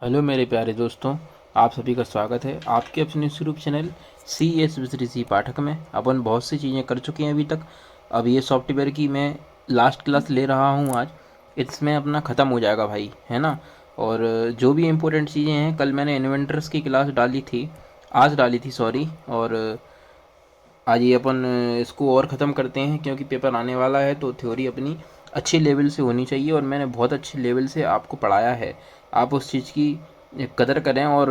Hello मेरे प्यारे दोस्तों, आप सभी का स्वागत है आपके अपने यूट्यूब चैनल सी एस विश्री पाठक में। अपन बहुत सी चीज़ें कर चुके हैं अभी तक। अब ये सॉफ्टवेयर की मैं लास्ट क्लास ले रहा हूँ आज। इसमें अपना ख़त्म हो जाएगा भाई, है ना। और जो भी इम्पोर्टेंट चीज़ें हैं, कल मैंने इन्वेंटर्स की क्लास डाली थी, आज डाली थी सॉरी। और आज ये अपन इसको और ख़त्म करते हैं क्योंकि पेपर आने वाला है, तो थ्योरी अपनी अच्छे लेवल से होनी चाहिए। और मैंने बहुत अच्छे लेवल से आपको पढ़ाया है। आप उस चीज़ की कदर करें और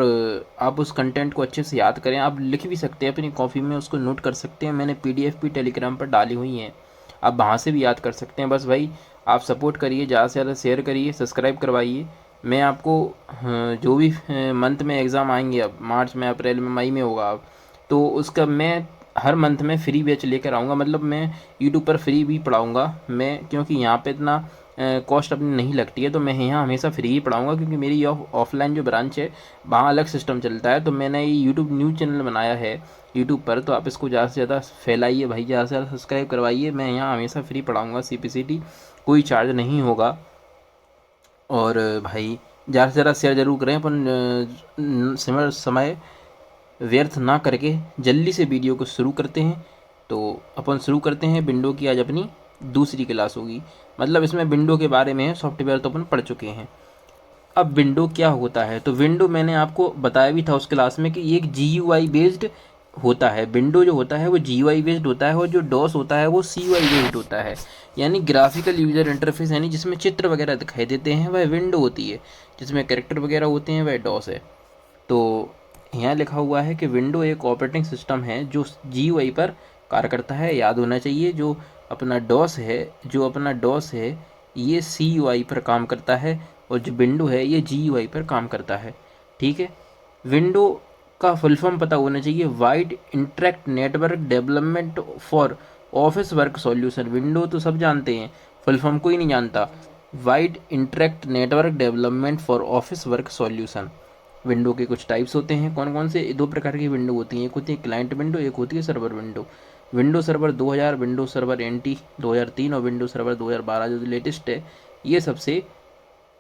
आप उस कंटेंट को अच्छे से याद करें। आप लिख भी सकते हैं अपनी कॉपी में, उसको नोट कर सकते हैं। मैंने पीडीएफ भी टेलीग्राम पर डाली हुई हैं, आप वहाँ से भी याद कर सकते हैं। बस भाई आप सपोर्ट करिए, ज़्यादा से ज़्यादा शेयर करिए, सब्सक्राइब करवाइए। मैं आपको जो भी मंथ में एग्ज़ाम आएंगे, अब मार्च में, अप्रैल में, मई में होगा, अब तो उसका मैं हर मंथ में फ्री बैच लेकर आऊँगा। मतलब मैं यूट्यूब पर फ्री भी पढ़ाऊँगा मैं, क्योंकि यहाँ पे इतना कॉस्ट अपनी नहीं लगती है, तो मैं यहाँ हमेशा फ्री ही पढ़ाऊँगा। क्योंकि मेरी ऑफलाइन जो ब्रांच है वहाँ अलग सिस्टम चलता है। तो मैंने ये यूट्यूब न्यूज़ चैनल बनाया है यूट्यूब पर, तो आप इसको ज़्यादा से ज़्यादा फैलाइए भाई, ज़्यादा से ज़्यादा सब्सक्राइब करवाइए। मैं यहाँ हमेशा फ्री पढ़ाऊँगा, CPCT कोई चार्ज नहीं होगा। और भाई ज़्यादा से ज़्यादा शेयर ज़रूर करें। अपन समय व्यर्थ ना करके जल्दी से वीडियो को शुरू करते हैं। तो अपन शुरू करते हैं। विंडो की आज अपनी दूसरी क्लास होगी। मतलब इसमें विंडो के बारे में है, सॉफ्टवेयर तो अपन पढ़ चुके हैं। अब विंडो क्या होता है, तो विंडो मैंने आपको बताया भी था उस क्लास में कि ये एक GUI बेस्ड होता है। विंडो जो होता है वो GUI बेस्ड होता है, और जो डॉस होता है वो CUI बेस्ड होता है। यानी ग्राफिकल यूजर इंटरफेस, यानी जिसमें चित्र वगैरह दिखाई देते हैं वह विंडो होती है, जिसमें कैरेक्टर वगैरह होते हैं वह डॉस है। तो यहाँ लिखा हुआ है कि विंडो एक ऑपरेटिंग सिस्टम है जो GUI पर कार्य करता है। याद होना चाहिए, जो अपना डॉस है ये CUI पर काम करता है, और जो विंडो है ये GUI पर काम करता है। ठीक है। विंडो का फुल फॉर्म पता होना चाहिए, wide interact network development for office work solution. Window तो सब जानते हैं, फुल फॉर्म कोई नहीं जानता। Wide interact network development for office work solution. Window के कुछ टाइप्स होते हैं। कौन कौन से? दो प्रकार की विंडो होती हैं, एक होती है क्लाइंट विंडो, एक होती है server window. Window server 2000, window server NT 2003 और विंडो सर्वर 2012 जो लेटेस्ट है। ये सबसे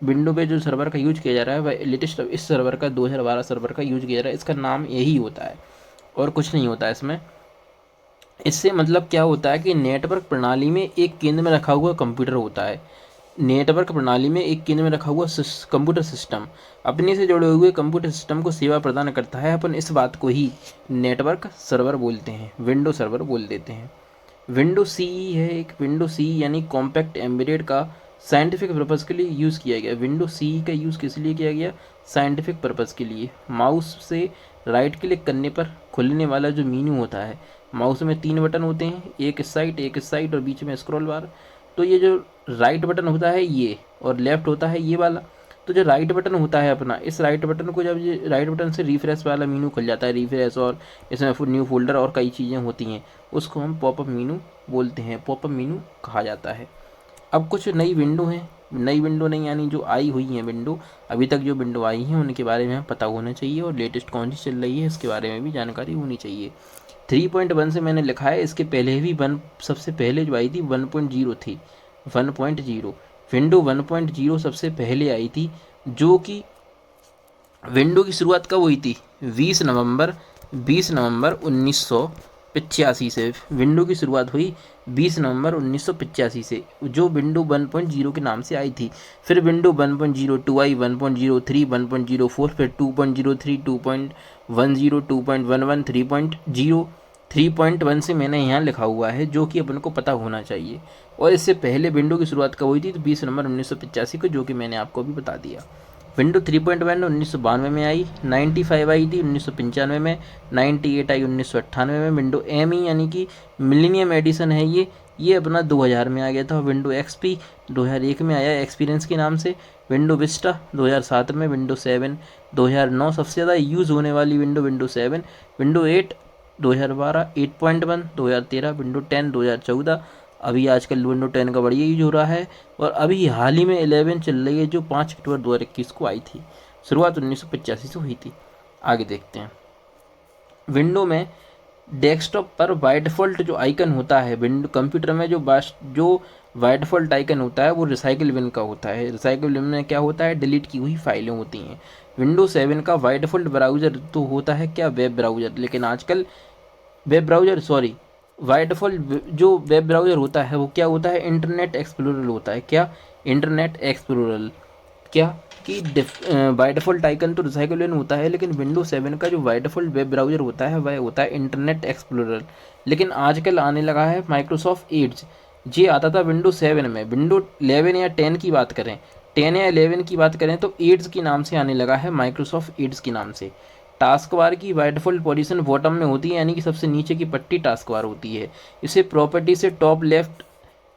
विंडो पे जो सर्वर का यूज किया जा रहा है वह लेटेस्ट इस सर्वर का 2012 सर्वर का यूज किया जा रहा है। इसका नाम यही होता है और कुछ नहीं होता है इसमें। इससे मतलब क्या होता है कि नेटवर्क प्रणाली में एक केंद्र में रखा हुआ कंप्यूटर होता है। नेटवर्क प्रणाली में एक केंद्र में रखा हुआ कंप्यूटर सिस्टम अपने से जुड़े हुए कंप्यूटर सिस्टम को सेवा प्रदान करता है। अपन इस बात को ही नेटवर्क सर्वर बोलते हैं, विंडो सर्वर बोल देते हैं। विंडो सी है एक। विंडो सी यानी कॉम्पैक्ट एम्बेडेड का साइंटिफिक पर्पज़ के लिए यूज़ किया गया। विंडो सी का यूज़ किस लिए किया गया? साइंटिफिक पर्पज़ के लिए। माउस से राइट क्लिक करने पर खुलने वाला जो मीनू होता है, माउस में 3 बटन होते हैं, एक इस साइड और बीच में स्क्रॉल बार। तो ये जो राइट बटन होता है ये, और लेफ्ट होता है ये वाला। तो जो राइट बटन होता है अपना, इस राइट बटन को जब ये राइट बटन से रिफ्रेश वाला मीनू खुल जाता है, रिफ्रेश, और इसमें न्यू फोल्डर और कई चीज़ें होती हैं, उसको हम पॉपअप मीनू बोलते हैं, पॉपअप मीनू कहा जाता है। अब कुछ नई विंडो हैं, नई विंडो नहीं यानी जो आई हुई हैं विंडो, अभी तक जो विंडो आई हैं उनके बारे में हमें पता होना चाहिए, और लेटेस्ट कौन सी चल रही है इसके बारे में भी जानकारी होनी चाहिए। 3.1 से मैंने लिखा है, इसके पहले भी सबसे पहले जो आई थी 1.0 थी। 1.0 विंडो 1.0 सबसे पहले आई थी, जो कि विंडो की शुरुआत कब हुई थी? 20 नवंबर 1985 से विंडो की शुरुआत हुई। 20 नवंबर 1985 से, जो विंडो 1.0 के नाम से आई थी। फिर विंडो 1.02 आई, 1.03, 1.04, फिर 2.03, 2.10, 2.11, 3.0। 3.1 से मैंने यहाँ लिखा हुआ है, जो कि अपन को पता होना चाहिए। और इससे पहले विंडो की शुरुआत कब हुई थी? तो 20 नवंबर 1985 को, जो कि मैंने आपको अभी बता दिया। विंडो 3.1 1992 में आई, 95 आई थी 1995 में, 98 आई 1998 में। विंडो ME यानी कि मिलीनियम एडिशन है ये अपना 2000 में आ गया था। विंडो XP 2001 में आया एक्सपीरियंस के नाम से। विंडो विस्टा 2007 में। विंडो 7 2009, सबसे ज़्यादा यूज़ होने वाली विंडो, विंडो 7। Window 8 2012, 8.1 2013, window 10 2014। अभी आजकल विंडो 10 का बढ़िया यूज हो रहा है। और अभी हाल ही में 11 चल रही है, जो 5 अक्टूबर 2021 को आई थी। शुरुआत 1985 से हुई थी। आगे देखते हैं। विंडो में डेस्कटॉप पर बाय डिफ़ॉल्ट जो आइकन होता है, विंडो कंप्यूटर में जो बाय डिफ़ॉल्ट आइकन होता है वो रिसाइकिल बिन का होता है। रिसाइकिल बिन में क्या होता है? डिलीट की हुई फाइलें होती हैं। विंडोज 7 का बाय डिफ़ॉल्ट ब्राउज़र तो होता है क्या, वेब ब्राउज़र, लेकिन आजकल web browser sorry by default जो वेब ब्राउज़र होता है वो क्या होता है, इंटरनेट एक्सप्लोरर होता है। क्या, इंटरनेट एक्सप्लोरर। क्या कि बाय डिफ़ॉल्ट आइकन तो रिसाइकल होता है, लेकिन विंडोज 7 का जो बाय डिफ़ॉल्ट वेब ब्राउज़र होता है वह होता है इंटरनेट एक्सप्लोरर। लेकिन आजकल आने लगा है माइक्रोसॉफ्ट एड्ज। ये आता था विंडोज 7 में। विंडो 11 या 10 की बात करें, 10 या 11 की बात करें तो एड्स के नाम से आने लगा है, माइक्रोसॉफ्ट एड्स के नाम से। टास्क बार की बाय डिफ़ॉल्ट पोजीशन बॉटम में होती है, यानी कि सबसे नीचे की पट्टी टास्क बार होती है। इसे प्रॉपर्टी से top left,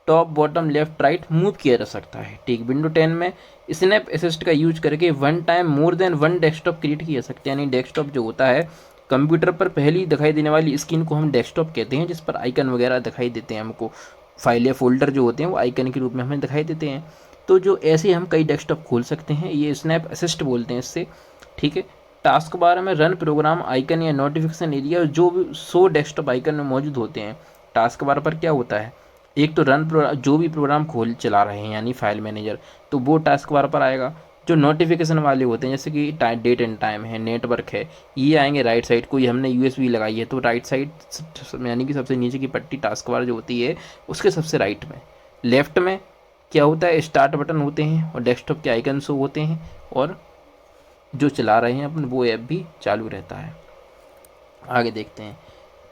top bottom left right move किया जा सकता है। ठीक, विंडो 10 में स्नैप असिस्ट का यूज करके one time more than one desktop create किया जा सकते हैं। यानी डेस्कटॉप जो होता है, कंप्यूटर पर पहली दिखाई देने वाली स्क्रीन को हम डेस्कटॉप कहते हैं, जिस पर आइकन वगैरह दिखाई देते हैं हमको। फाइल या फोल्डर जो होते हैं वो आइकन के रूप में हमें दिखाई देते हैं। तो जो ऐसे हम कई डेस्कटॉप खोल सकते हैं, ये स्नैप असिस्ट बोलते हैं इससे। ठीक है, टास्क बार में रन प्रोग्राम आइकन या नोटिफिकेशन एरिया जो भी 100 डेस्कटॉप आइकन में मौजूद होते हैं। टास्क बार पर क्या होता है, एक तो रन जो भी प्रोग्राम खोल चला रहे हैं यानी फाइल मैनेजर, तो वो टास्क बार पर आएगा। जो नोटिफिकेशन वाले होते हैं जैसे कि डेट एंड टाइम है, नेटवर्क है, ये आएंगे राइट साइड। कोई हमने यूएसबी लगाई है तो राइट साइड यानी कि सबसे नीचे की पट्टी टास्क बार जो होती है उसके सबसे राइट में। लेफ्ट में क्या होता है, स्टार्ट बटन होते हैं और डेस्कटॉप के आइकन शो होते हैं, और जो चला रहे हैं अपन वो ऐप भी चालू रहता है। आगे देखते हैं,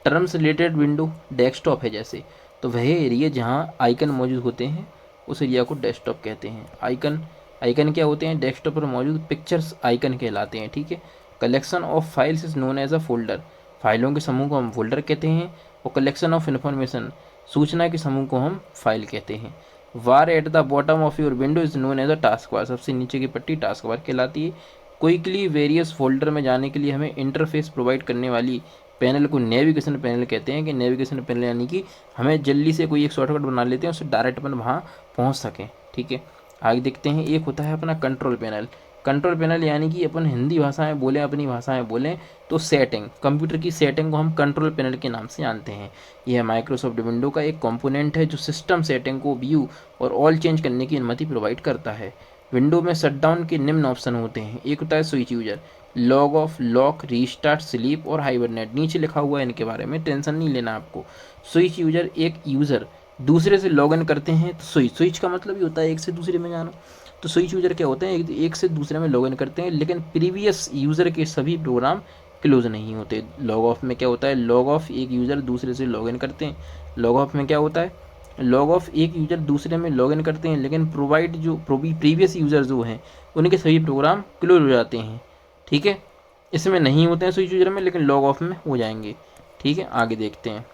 टर्म्स रिलेटेड विंडो डेस्कटॉप है जैसे, तो वह एरिया जहाँ आइकन मौजूद होते हैं उस एरिया को डेस्कटॉप कहते हैं। आइकन, आइकन क्या होते हैं, डेस्कटॉप पर मौजूद पिक्चर्स आइकन कहलाते हैं। ठीक है, collection of files is known as a folder, फाइलों के समूह को हम फोल्डर कहते हैं। और कलेक्शन ऑफ इन्फॉर्मेशन, सूचना के समूह को हम फाइल कहते हैं। Bar at the bottom of your window is known as a task bar, सबसे नीचे की पट्टी टास्क बार कहलाती है। क्विकली वेरियस फोल्डर में जाने के लिए हमें इंटरफेस प्रोवाइड करने वाली पैनल को नेविगेशन पैनल कहते हैं। कि नेविगेशन पैनल यानी कि हमें जल्दी से कोई एक शॉर्टकट बना लेते हैं उससे डायरेक्ट अपन वहाँ पहुँच सकें। ठीक है, आगे देखते हैं, एक होता है अपना कंट्रोल पैनल। कंट्रोल पैनल यानी कि अपन हिंदी भाषा में बोलें, अपनी भाषा में बोलें तो सेटिंग, कंप्यूटर की सेटिंग को हम कंट्रोल पैनल के नाम से जानते हैं। यह माइक्रोसॉफ्ट विंडो का एक कंपोनेंट है जो सिस्टम सेटिंग को व्यू और ऑल चेंज करने की अनुमति प्रोवाइड करता है। विंडो में शटडाउन के निम्न ऑप्शन होते हैं। एक होता है switch user, log of, lock, restart, sleep और हाइबरनेट, नीचे लिखा हुआ है इनके बारे में, टेंशन नहीं लेना आपको। स्विच यूजर, एक यूज़र दूसरे से लॉगिन करते हैं तो स्विच, स्विच का मतलब ही होता है एक से दूसरे में जाना। तो स्विच यूजर क्या होते हैं, एक से दूसरे में लॉगिन करते हैं, लेकिन प्रीवियस यूज़र के सभी प्रोग्राम क्लोज नहीं होते। लॉग ऑफ में क्या होता है, लॉग ऑफ एक यूज़र दूसरे से लॉगिन करते हैं। लॉग ऑफ में क्या होता है, लॉग ऑफ एक यूज़र दूसरे में लॉगिन करते हैं, लेकिन प्रोवाइड जो प्रीवियस यूज़र जो हैं उनके सभी प्रोग्राम क्लोज हो जाते हैं। ठीक है, इसमें नहीं होते हैं स्विच यूजर में, लेकिन लॉग ऑफ में हो जाएंगे। ठीक है, आगे देखते हैं,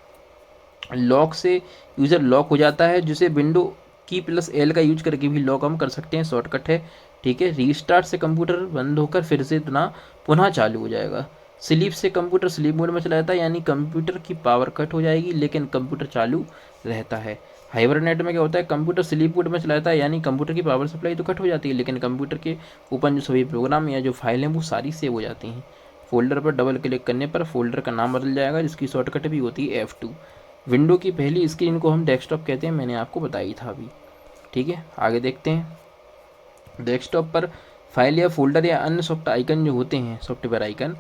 लॉक से यूज़र लॉक हो जाता है, जिसे विंडो की प्लस एल का यूज करके भी लॉक हम कर सकते हैं, शॉर्टकट है। ठीक है, रीस्टार्ट से कंप्यूटर बंद होकर फिर से पुनः चालू हो जाएगा। स्लीप से कंप्यूटर स्लीप मोड में चला जाता है, यानी कंप्यूटर की पावर कट हो जाएगी लेकिन कंप्यूटर चालू रहता है। हाइबरनेट में क्या होता है, कंप्यूटर स्लीप मोड में चला जाता है, यानी कंप्यूटर की पावर सप्लाई तो कट हो जाती है लेकिन कंप्यूटर के ऊपर जो सभी प्रोग्राम या जो फाइल हैं वो सारी सेव हो जाती हैं। फोल्डर पर डबल क्लिक करने पर फोल्डर का नाम बदल जाएगा, जिसकी शॉर्टकट भी होती है F2। विंडो की पहली स्क्रीन को हम डेस्कटॉप कहते हैं, मैंने आपको बताई था अभी। ठीक है, आगे देखते हैं, डेस्कटॉप पर फाइल या फोल्डर या अन्य सॉफ्ट आइकन जो होते हैं, सॉफ्टवेयर आइकन,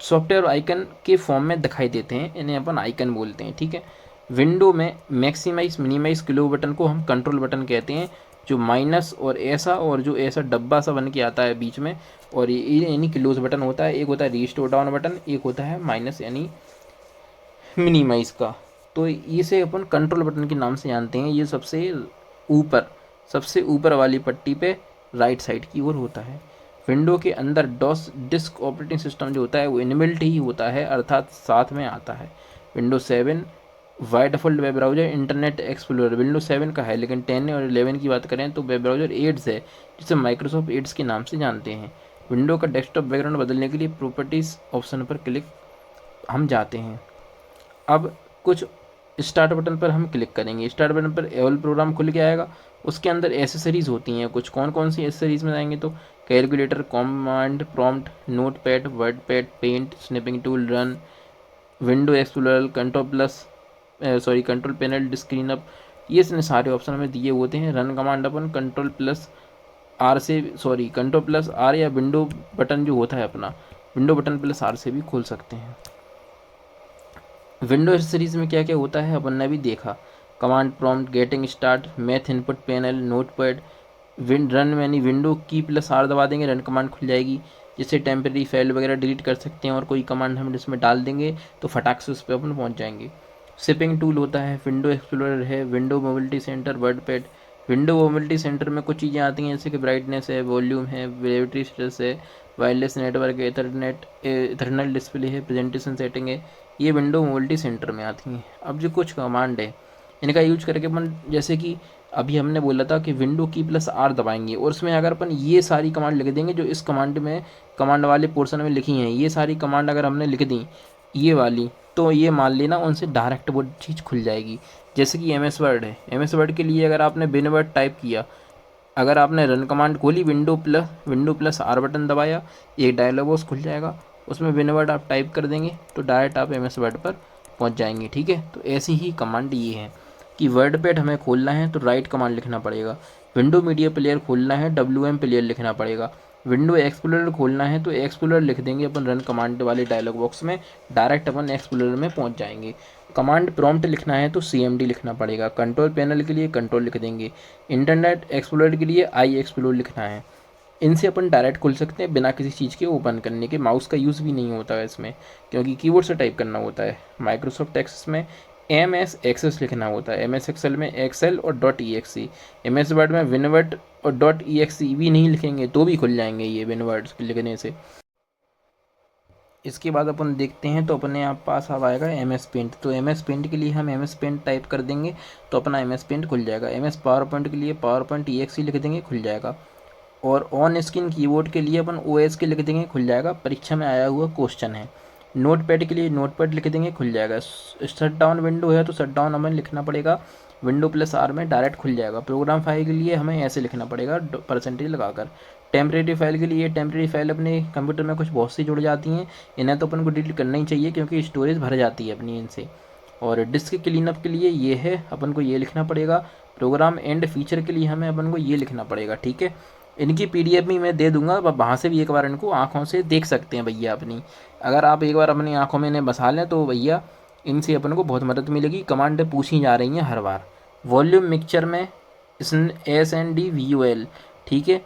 सॉफ्टवेयर आइकन के फॉर्म में दिखाई देते हैं, इन्हें अपन आइकन बोलते हैं। ठीक है, विंडो में मैक्सिमाइज मिनिमाइज क्लो बटन को हम कंट्रोल बटन कहते हैं, जो माइनस और ऐसा और जो ऐसा डब्बा सा बन के आता है बीच में, और ये यानी क्लोज बटन होता है। एक होता है रीस्टोर डाउन बटन, एक होता है माइनस यानी मिनिमाइज का। तो इसे अपन कंट्रोल बटन के नाम से जानते हैं। ये सबसे ऊपर वाली पट्टी पे राइट साइड की ओर होता है। विंडो के अंदर डॉस डिस्क ऑपरेटिंग सिस्टम जो होता है वो इनबिल्ट ही होता है, अर्थात साथ में आता है। Window 7 by default web browser internet explorer window 7 का है, लेकिन 10 और 11 की बात करें तो वेब ब्राउज़र एड्स है, जिसे माइक्रोसॉफ्ट एड्स के नाम से जानते हैं। विंडो का डेस्कटॉप बैकग्राउंड बदलने के लिए प्रॉपर्टीज़ ऑप्शन पर क्लिक हम जाते हैं। अब कुछ स्टार्ट बटन पर हम क्लिक करेंगे, स्टार्ट बटन पर एवल प्रोग्राम खुल के आएगा। उसके अंदर एसेसरीज़ होती हैं कुछ, कौन कौन सी एसेसरीज़ में जाएंगे तो calculator, command prompt, notepad, wordpad, paint, snipping tool, run, window explorer, control panel, screen up, ये सारे ऑप्शन हमें दिए होते हैं। रन कमांड अपन कंट्रोल प्लस आर से, सॉरी कंट्रोल प्लस आर या विंडो बटन जो होता है अपना, विंडो बटन प्लस आर से भी खोल सकते हैं। विंडो सीरीज़ में क्या क्या होता है अपन ने भी देखा। Command prompt, getting start, math input panel, notepad, run many, window की प्लस आर दबा देंगे, रन कमांड खुल जाएगी, जिससे टेम्परेरी फाइल वगैरह डिलीट कर सकते हैं, और कोई कमांड हम इसमें डाल देंगे तो फटाक से उस पर अपन पहुँच जाएंगे। शिपिंग टूल होता है, विंडो एक्सप्लोरर है, window mobility centre, WordPad. Window mobility centre में कुछ चीज़ें आती हैं जैसे कि ब्राइटनेस है, वॉल्यूम है, बैटरी स्टेटस है, वायरलेस नेटवर्क है, इथरनेट डिस्प्ले है, प्रेजेंटेशन सेटिंग है, ये विंडो मोबिलिटी सेंटर में आती हैं। अब जो कुछ कमांड है इनका यूज करके अपन, जैसे कि अभी हमने बोला था कि विंडो की प्लस आर दबाएंगे, और उसमें अगर अपन ये सारी कमांड लिख देंगे जो इस कमांड में, कमांड वाले पोर्शन में लिखी हैं, ये सारी कमांड अगर हमने लिख दी ये वाली, तो ये मान लेना उनसे डायरेक्ट वो चीज़ खुल जाएगी। जैसे कि एम एस वर्ड है, एम एस वर्ड के लिए अगर आपने बिन वर्ड टाइप किया, अगर आपने रन कमांड खोली, विंडो प्लस आर बटन दबाया, एक डायलॉग बॉक्स खुल जाएगा, उसमें बिन वर्ड आप टाइप कर देंगे तो डायरेक्ट आप एम एस वर्ड पर पहुंच जाएंगे। ठीक है, तो ऐसी ही कमांड ये है कि वर्ड पैड हमें खोलना है तो राइट कमांड लिखना पड़ेगा, विंडो मीडिया प्लेयर खोलना है WM प्लेयर लिखना पड़ेगा, विंडो एक्सप्लोरर खोलना है तो एक्सप्लोरर लिख देंगे अपन रन कमांड वाले डायलॉग बॉक्स में, डायरेक्ट अपन एक्सप्लोरर में पहुंच जाएंगे। कमांड प्रॉम्प्ट लिखना है तो CMD लिखना पड़ेगा, कंट्रोल पैनल के लिए कंट्रोल लिख देंगे, इंटरनेट एक्सप्लोरर के लिए आई एक्सप्लोर लिखना है। इनसे अपन डायरेक्ट खुल सकते हैं बिना किसी चीज़ के ओपन करने के, माउस का यूज़ भी नहीं होता है इसमें क्योंकि कीबोर्ड से टाइप करना होता है। माइक्रोसॉफ्ट एक्सेस में MS एक्सेस लिखना होता है, MS एक्सेल में एक्सेल और .exe, MS वर्ड में विनवर्ड और .exe भी नहीं लिखेंगे तो भी खुल जाएंगे ये विनवर्ड लिखने से। इसके बाद अपन देखते हैं तो अपने आप पास अब आएगा MS पेंट, तो MS पेंट के लिए हम MS पेंट टाइप कर देंगे तो अपना MS पेंट खुल जाएगा। MS पावर पॉइंट के लिए पावर पॉइंट exe लिख देंगे, खुल जाएगा। और ऑन स्क्रीन कीबोर्ड के लिए अपन OS के लिख देंगे, खुल जाएगा, परीक्षा में आया हुआ क्वेश्चन है। नोटपैड के लिए नोटपैड लिख देंगे, खुल जाएगा। शट डाउन विंडो है तो शट डाउन हमें लिखना पड़ेगा, विंडो प्लस आर में डायरेक्ट खुल जाएगा। प्रोग्राम फाइल के लिए हमें ऐसे लिखना पड़ेगा परसेंटेज लगाकर। टेम्परेरी फाइल के लिए, टेम्परेरी फाइल अपने कंप्यूटर में कुछ बहुत सी जुड़ जाती हैं, इन्हें तो अपन को डिलीट करना ही चाहिए क्योंकि स्टोरेज भर जाती है अपनी इनसे। और डिस्क क्लीनअप के लिए ये है, अपन को ये लिखना पड़ेगा। प्रोग्राम एंड फीचर के लिए हमें अपन को ये लिखना पड़ेगा। ठीक है, इनकी PDF भी मैं दे दूंगा, वहाँ से भी एक बार इनको आँखों से देख सकते हैं भैया अपनी। अगर आप एक बार अपनी आँखों में इन्हें बसा लें तो भैया इनसे अपन को बहुत मदद मिलेगी। कमांड पूछी जा रही हैं हर बार। वॉल्यूम मिक्सचर में SNDVUL, ठीक है।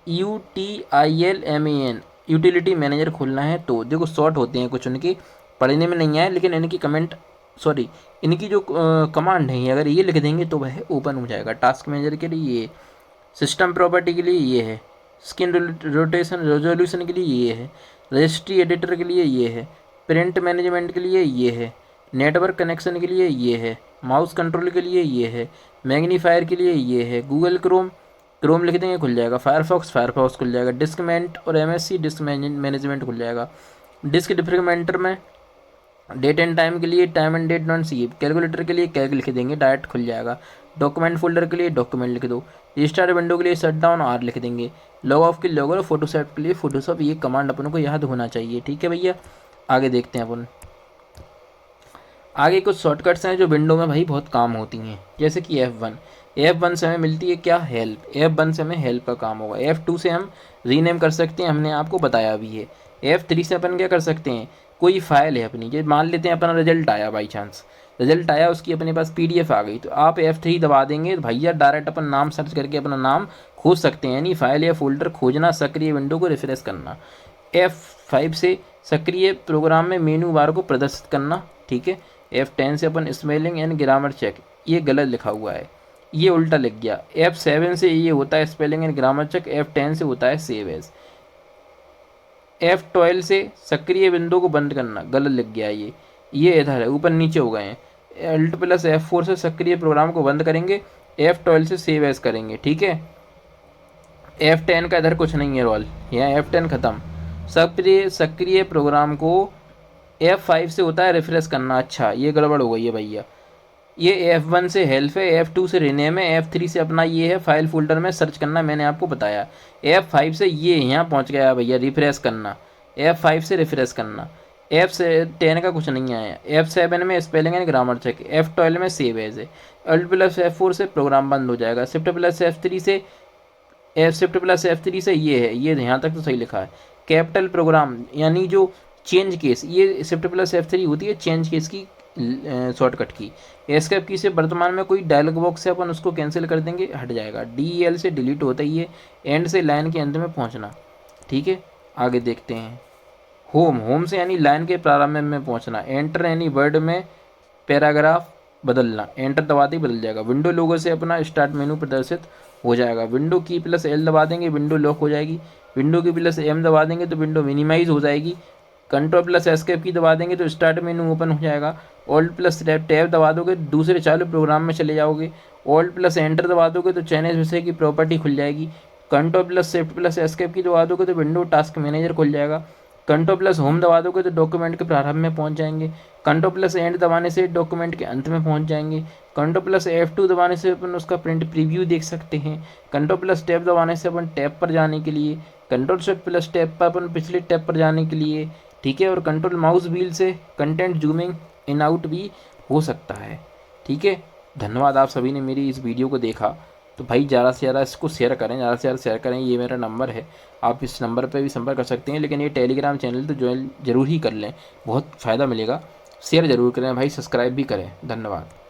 UTILMAN यूटिलिटी मैनेजर खोलना है तो देखो शॉर्ट होते हैं कुछ, उनके पढ़ने में नहीं आए लेकिन इनकी कमेंट, सॉरी इनकी जो कमांड है अगर ये लिख देंगे तो वह ओपन हो जाएगा। टास्क मैनेजर के लिए ये, सिस्टम प्रॉपर्टी के लिए ये है, स्क्रीन रोटेशन रेजोल्यूशन के लिए ये है, रजिस्ट्री एडिटर के लिए ये है, प्रिंट मैनेजमेंट के लिए ये है, नेटवर्क कनेक्शन के लिए ये है, माउस कंट्रोल के लिए ये है, मैग्नीफायर के लिए ये है, गूगल क्रोम लिख देंगे, खुल जाएगा। फायरफॉक्स खुल जाएगा। डिस्कमेंट और MSC डिस्क मैनेजमेंट खुल जाएगा। डिस्क डिफ्रेगमेंटर में डेट एंड टाइम के लिए time and date not C, calculator के लिए कैलक लिख देंगे, डायरेक्ट खुल जाएगा। डॉक्यूमेंट फोल्डर के लिए डॉक्यूमेंट लिख दो। रजिस्टर विंडो के लिए शट डाउन R लिख देंगे। लॉग ऑफ के लिए लॉग, और फोटोशॉप के लिए फोटोशॉप। ये कमांड अपन को याद होना चाहिए। ठीक है भैया, आगे देखते हैं अपन। आगे कुछ शॉर्टकट्स हैं जो विंडो में भाई बहुत काम होती हैं, जैसे कि F1 से हमें मिलती है क्या, हेल्प। F1 से हमें हेल्प का काम होगा। F2 से हम रीनेम कर सकते हैं, हमने आपको बताया भी है। F3 से अपन क्या कर सकते हैं, कोई फाइल है अपनी, जैसे मान लेते हैं अपना रिजल्ट आया, बाई चांस रिजल्ट आया, उसकी अपने पास PDF आ गई, तो आप F3 दबा देंगे भैया, डायरेक्ट अपन नाम सर्च करके अपना नाम खोज सकते हैं। यानी फाइल या फोल्डर खोजना, सक्रिय विंडो को रिफ्रेश करना। F5 से सक्रिय प्रोग्राम में मेनू बार को प्रदर्शित करना। ठीक है। F10 से अपन स्पेलिंग एंड ग्रामर चेक, ये गलत लिखा हुआ है, ये उल्टा लिख गया। F7 से ये होता है spelling and grammar check, F10 से होता है सेव एज। F12 से सक्रिय विंडो को बंद करना, गलत लिख गया ये इधर है, ऊपर नीचे हो गए हैं। Alt+F4 से सक्रिय प्रोग्राम को बंद करेंगे, F12 से सेव एज करेंगे। ठीक है। F10 का इधर कुछ नहीं है रोल, यहाँ F10 ख़त्म। सक्रिय प्रोग्राम को F5 से होता है रिफ्रेश करना। अच्छा, ये गड़बड़ हो गई है भैया। ये F1 से हेल्प है, F2 से रिनेम है, F3 से अपना ये है फाइल फोल्डर में सर्च करना, मैंने आपको बताया। F5 से ये यहाँ पहुँच गया भैया, रिफ्रेश करना। F5 से रिफ्रेश करना। F10 का कुछ नहीं आया। F7 में spelling and grammar check, F12 में सेव एज है। Alt+F4 से प्रोग्राम बंद हो जाएगा। Shift+F3 से शिफ्ट प्लस F3 से ये है, ये यहाँ तक तो सही लिखा है। कैपिटल प्रोग्राम यानी जो चेंज केस, ये शिफ्ट प्लस F3 होती है चेंज केस की शॉर्टकट की। एस्केप की से वर्तमान में कोई डायलॉग बॉक्स से अपन उसको कैंसिल कर देंगे, हट जाएगा। DEL से डिलीट होता ही है। एंड से लाइन के अंत में पहुंचना। ठीक है, आगे देखते हैं। होम, होम से यानी लाइन के प्रारंभ में पहुंचना। एंटर यानी वर्ड में पैराग्राफ बदलना, एंटर दबाते ही बदल जाएगा। विंडो लोगो से अपना स्टार्ट मेनू प्रदर्शित हो जाएगा। विंडो की प्लस L दबा देंगे, विंडो लॉक हो जाएगी। विंडो की प्लस M दबा देंगे तो विंडो मिनिमाइज हो जाएगी। कंट्रोल प्लस एस्केप की दबा देंगे तो स्टार्ट मेनू ओपन हो जाएगा। ऑल्ट प्लस टैब दबा दोगे दूसरे चालू प्रोग्राम में चले जाओगे। ऑल्ट प्लस एंटर दबा दोगे तो चयनित विषय की प्रॉपर्टी खुल जाएगी। Control plus shift plus escape की दबा दोगे तो विंडो टास्क मैनेजर खुल जाएगा। कंट्रोल प्लस होम दबा दोगे तो डॉक्यूमेंट के प्रारंभ में पहुंच जाएंगे। कंट्रोल प्लस एंड दबाने से डॉक्यूमेंट के अंत में पहुंच जाएंगे। कंट्रोल प्लस F2 दबाने से अपन उसका प्रिंट प्रीव्यू देख सकते हैं। कंट्रोल प्लस टैब दबाने से अपन टैब पर जाने के लिए, कंट्रोल शिफ्ट प्लस टैब पर अपन पिछले टैब पर जाने के लिए। ठीक है, और कंट्रोल माउस व्हील से कंटेंट जूमिंग इन आउट भी हो सकता है। ठीक है, धन्यवाद आप सभी ने मेरी इस वीडियो को देखा। तो भाई ज़्यादा से ज़्यादा इसको शेयर करें, ज़्यादा से ज़्यादा शेयर करें। ये मेरा नंबर है, आप इस नंबर पे भी संपर्क कर सकते हैं। लेकिन ये टेलीग्राम चैनल तो ज्वाइन जरूर ही कर लें, बहुत फ़ायदा मिलेगा। शेयर ज़रूर करें भाई, सब्सक्राइब भी करें। धन्यवाद।